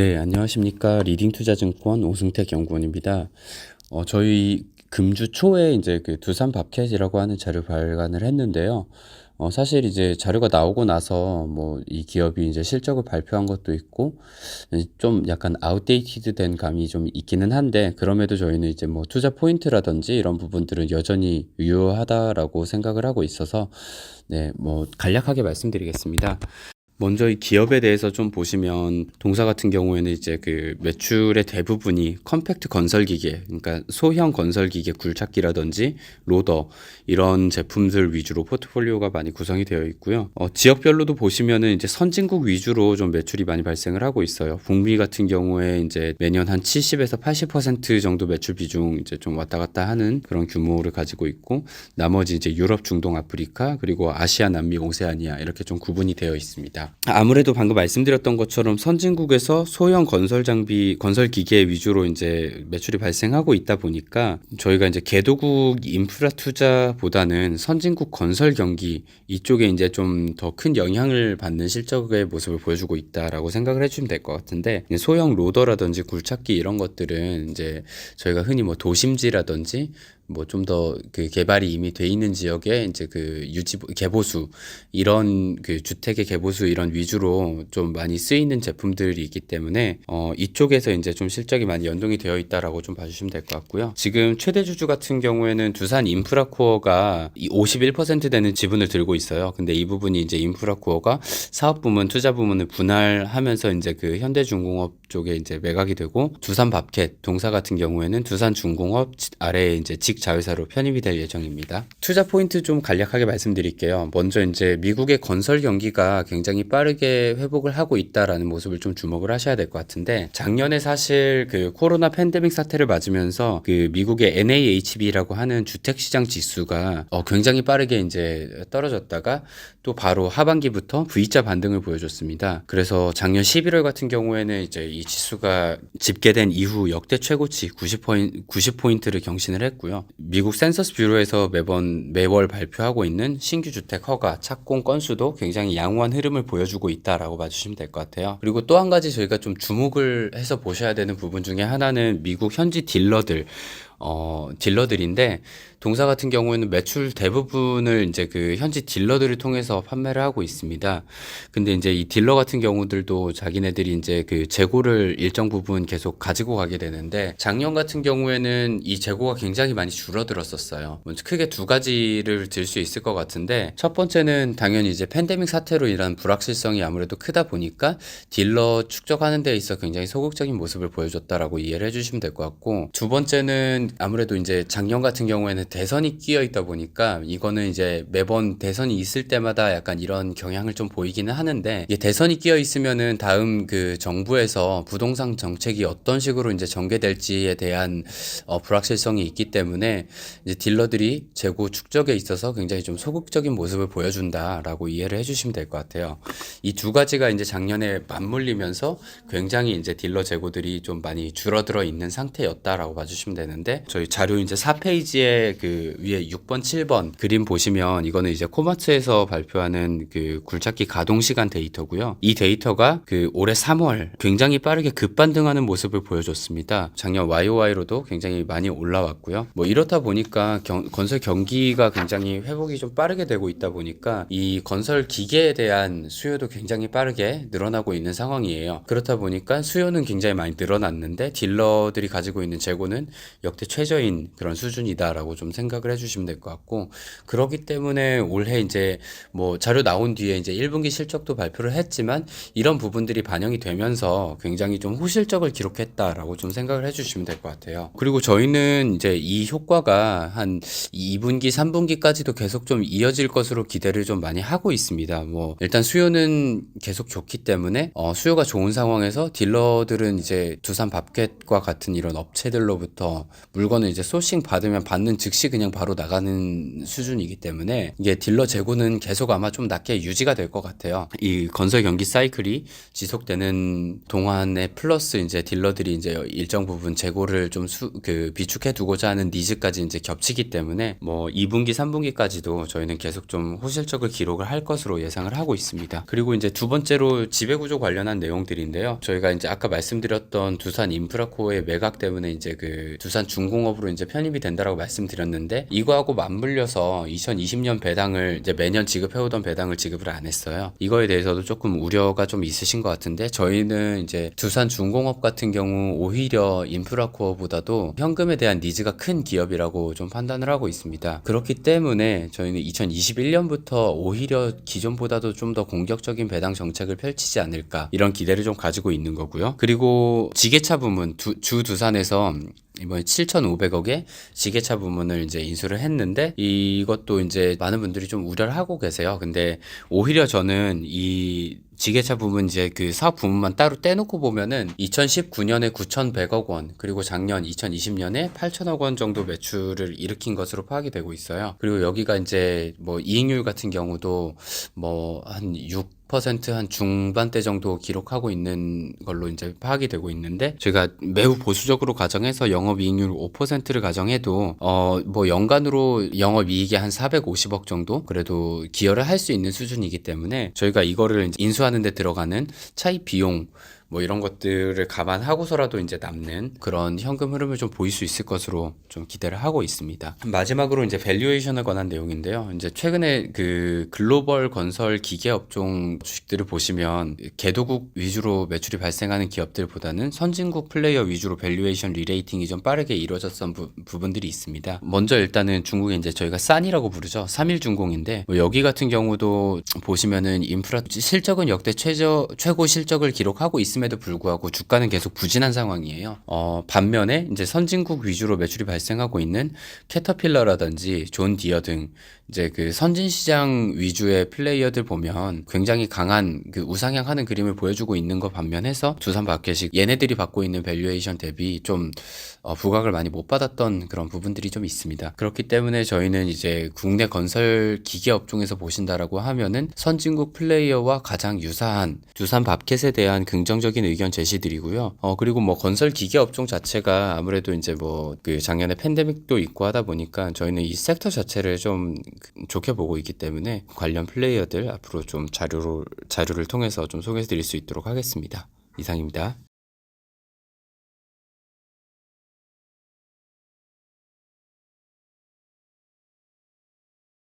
네, 안녕하십니까. 리딩투자증권 오승택 연구원입니다. 저희 금주 초에 이제 그 두산 밥캣이라고 하는 자료 발간을 했는데요. 사실 이제 자료가 나오고 나서 뭐 이 기업이 이제 실적을 발표한 것도 있고, 좀 약간 아웃데이티드 된 감이 좀 있기는 한데, 그럼에도 저희는 이제 뭐 투자 포인트라든지 이런 부분들은 여전히 유효하다라고 생각을 하고 있어서, 네, 뭐 간략하게 말씀드리겠습니다. 먼저 이 기업에 대해서 좀 보시면 동사 같은 경우에는 이제 그 매출의 대부분이 컴팩트 건설 기계, 그러니까 소형 건설 기계 굴착기라든지 로더 이런 제품들 위주로 포트폴리오가 많이 구성이 되어 있고요. 지역별로도 보시면은 이제 선진국 위주로 좀 매출이 많이 발생을 하고 있어요. 북미 같은 경우에 이제 매년 한 70에서 80% 정도 매출 비중 이제 좀 왔다 갔다 하는 그런 규모를 가지고 있고, 나머지 이제 유럽, 중동, 아프리카, 그리고 아시아, 남미, 오세아니아 이렇게 좀 구분이 되어 있습니다. 아무래도 방금 말씀드렸던 것처럼 선진국에서 소형 건설 장비, 건설 기계 위주로 이제 매출이 발생하고 있다 보니까 저희가 이제 개도국 인프라 투자보다는 선진국 건설 경기 이쪽에 이제 좀 더 큰 영향을 받는 실적의 모습을 보여주고 있다라고 생각을 해주시면 될 것 같은데, 소형 로더라든지 굴착기 이런 것들은 이제 저희가 흔히 뭐 도심지라든지 뭐 좀 더 그 개발이 이미 돼 있는 지역에 이제 그 개보수 이런 그 주택의 개보수 이런 위주로 좀 많이 쓰이는 제품들이 있기 때문에 이쪽에서 이제 좀 실적이 많이 연동이 되어 있다라고 좀 봐주시면 될 것 같고요. 지금 최대 주주 같은 경우에는 두산 인프라코어가 51% 되는 지분을 들고 있어요. 근데 이 부분이 이제 인프라코어가 사업 부문, 투자 부문을 분할하면서 이제 그 현대중공업 쪽에 이제 매각이 되고, 두산 밥캣 동사 같은 경우에는 두산중공업 아래에 이제 직자회사로 편입이 될 예정입니다. 투자 포인트 좀 간략하게 말씀드릴게요. 먼저 이제 미국의 건설 경기가 굉장히 빠르게 회복을 하고 있다라는 모습을 좀 주목을 하셔야 될 것 같은데, 작년에 사실 그 코로나 팬데믹 사태를 맞으면서 그 미국의 NAHB라고 하는 주택시장 지수가 굉장히 빠르게 이제 떨어졌다가 또 바로 하반기부터 V자 반등을 보여줬습니다. 그래서 작년 11월 같은 경우에는 이제 이 지수가 집계된 이후 역대 최고치 90포인트를 경신을 했고요. 미국 센서스 뷰로에서 매월 발표하고 있는 신규 주택 허가 착공 건수도 굉장히 양호한 흐름을 보여주고 있다라고 봐주시면 될 것 같아요. 그리고 또 한 가지 저희가 좀 주목을 해서 보셔야 되는 부분 중에 하나는 미국 현지 딜러들인데, 동사 같은 경우에는 매출 대부분을 이제 그 현지 딜러들을 통해서 판매를 하고 있습니다. 근데 이제 이 딜러 같은 경우들도 자기네들이 이제 그 재고를 일정 부분 계속 가지고 가게 되는데, 작년 같은 경우에는 이 재고가 굉장히 많이 줄어들었었어요. 먼저 크게 두 가지를 들 수 있을 것 같은데, 첫 번째는 당연히 이제 팬데믹 사태로 인한 불확실성이 아무래도 크다 보니까 딜러 축적하는 데 있어 굉장히 소극적인 모습을 보여줬다라고 이해를 해주시면 될 것 같고, 두 번째는 아무래도 이제 작년 같은 경우에는 대선이 끼어 있다 보니까, 이거는 이제 매번 대선이 있을 때마다 약간 이런 경향을 좀 보이기는 하는데, 이게 대선이 끼어 있으면은 다음 그 정부에서 부동산 정책이 어떤 식으로 이제 전개될지에 대한 불확실성이 있기 때문에 이제 딜러들이 재고 축적에 있어서 굉장히 좀 소극적인 모습을 보여준다라고 이해를 해주시면 될 것 같아요. 이 두 가지가 이제 작년에 맞물리면서 굉장히 이제 딜러 재고들이 좀 많이 줄어들어 있는 상태였다라고 봐주시면 되는데, 저희 자료 이제 4페이지에 그 위에 6번, 7번 그림 보시면, 이거는 이제 코마츠에서 발표하는 그 굴착기 가동 시간 데이터고요. 이 데이터가 그 올해 3월 굉장히 빠르게 급반등하는 모습을 보여줬습니다. 작년 YOY로도 굉장히 많이 올라왔고요. 뭐 이렇다 보니까 건설 경기가 굉장히 회복이 좀 빠르게 되고 있다 보니까 이 건설 기계에 대한 수요도 굉장히 빠르게 늘어나고 있는 상황이에요. 그렇다 보니까 수요는 굉장히 많이 늘어났는데 딜러들이 가지고 있는 재고는 역대 최저인 그런 수준이다라고 좀 생각을 해주시면 될 것 같고, 그렇기 때문에 올해 이제 뭐 자료 나온 뒤에 이제 1분기 실적도 발표를 했지만, 이런 부분들이 반영이 되면서 굉장히 좀 호실적을 기록했다라고 좀 생각을 해주시면 될 것 같아요. 그리고 저희는 이제 이 효과가 한 2분기, 3분기까지도 계속 좀 이어질 것으로 기대를 좀 많이 하고 있습니다. 뭐 일단 수요는 계속 좋기 때문에 수요가 좋은 상황에서 딜러들은 이제 두산 밥캣과 같은 이런 업체들로부터 물건을 이제 소싱 받으면 받는 즉시 그냥 바로 나가는 수준이기 때문에 이게 딜러 재고는 계속 아마 좀 낮게 유지가 될 것 같아요. 이 건설 경기 사이클이 지속되는 동안에 플러스 이제 딜러들이 이제 일정 부분 재고를 좀 비축해 두고자 하는 니즈까지 이제 겹치기 때문에 뭐 2분기, 3분기까지도 저희는 계속 좀 호실적을 기록을 할 것으로 예상을 하고 있습니다. 그리고 이제 두 번째로 지배구조 관련한 내용들인데요. 저희가 이제 아까 말씀드렸던 두산 인프라코어의 매각 때문에 이제 그 두산 중공업으로 이제 편입이 된다라고 말씀드렸는데 이거하고 맞물려서 2020년 배당을 이제 매년 지급해오던 배당을 지급을 안 했어요. 이거에 대해서도 조금 우려가 좀 있으신 것 같은데 저희는 이제 두산 중공업 같은 경우 오히려 인프라코어보다도 현금에 대한 니즈가 큰 기업이라고 좀 판단을 하고 있습니다. 그렇기 때문에 저희는 2021년부터 오히려 기존보다도 좀 더 공격적인 배당 정책을 펼치지 않을까 이런 기대를 좀 가지고 있는 거고요. 그리고 지게차 부문 주 두산에서 이번에 7,500억의 지게차 부문을 이제 인수를 했는데 이것도 이제 많은 분들이 좀 우려를 하고 계세요. 근데 오히려 저는 이 지게차 부문 이제 그 사업 부문만 따로 떼놓고 보면은 2019년에 9,100억 원 그리고 작년 2020년에 8,000억 원 정도 매출을 일으킨 것으로 파악이 되고 있어요. 그리고 여기가 이제 뭐 이익률 같은 경우도 뭐 한 6% 한 중반대 정도 기록하고 있는 걸로 이제 파악이 되고 있는데 제가 매우 보수적으로 가정해서 영업이익률 5%를 가정해도 뭐 연간으로 영업이익이 한 450억 정도 그래도 기여를 할 수 있는 수준이기 때문에 저희가 이거를 이제 인수하는 데 들어가는 차입 비용 뭐 이런 것들을 감안하고서라도 이제 남는 그런 현금 흐름을 좀 보일 수 있을 것으로 좀 기대를 하고 있습니다. 마지막으로 이제 밸류에이션에 관한 내용인데요. 이제 최근에 그 글로벌 건설 기계 업종 주식들을 보시면 개도국 위주로 매출이 발생하는 기업들보다는 선진국 플레이어 위주로 밸류에이션 리레이팅이 좀 빠르게 이루어졌던 부분들이 있습니다. 먼저 일단은 중국에 이제 저희가 싼이라고 부르죠. 3일중공인데 뭐 여기 같은 경우도 보시면은 인프라 실적은 역대 최고 실적을 기록하고 있습니다. 에도 불구하고 주가는 계속 부진한 상황이에요. 반면에 이제 선진국 위주로 매출이 발생하고 있는 캐터필러라든지 존 디어 등 이제 그 선진 시장 위주의 플레이어들 보면 굉장히 강한 그 우상향하는 그림을 보여주고 있는 거 반면해서 두산 마켓이 얘네들이 받고 있는 밸류에이션 대비 좀 부각을 많이 못 받았던 그런 부분들이 좀 있습니다. 그렇기 때문에 저희는 이제 국내 건설 기계 업종에서 보신다라고 하면은 선진국 플레이어와 가장 유사한 두산 마켓에 대한 긍정적인 의견 제시드리고요. 그리고 뭐 건설 기계 업종 자체가 아무래도 이제 뭐 그 작년에 팬데믹도 있고 하다 보니까 저희는 이 섹터 자체를 좀 좋게 보고 있기 때문에 관련 플레이어들 앞으로 좀 자료를 통해서 좀 소개해 드릴 수 있도록 하겠습니다. 이상입니다.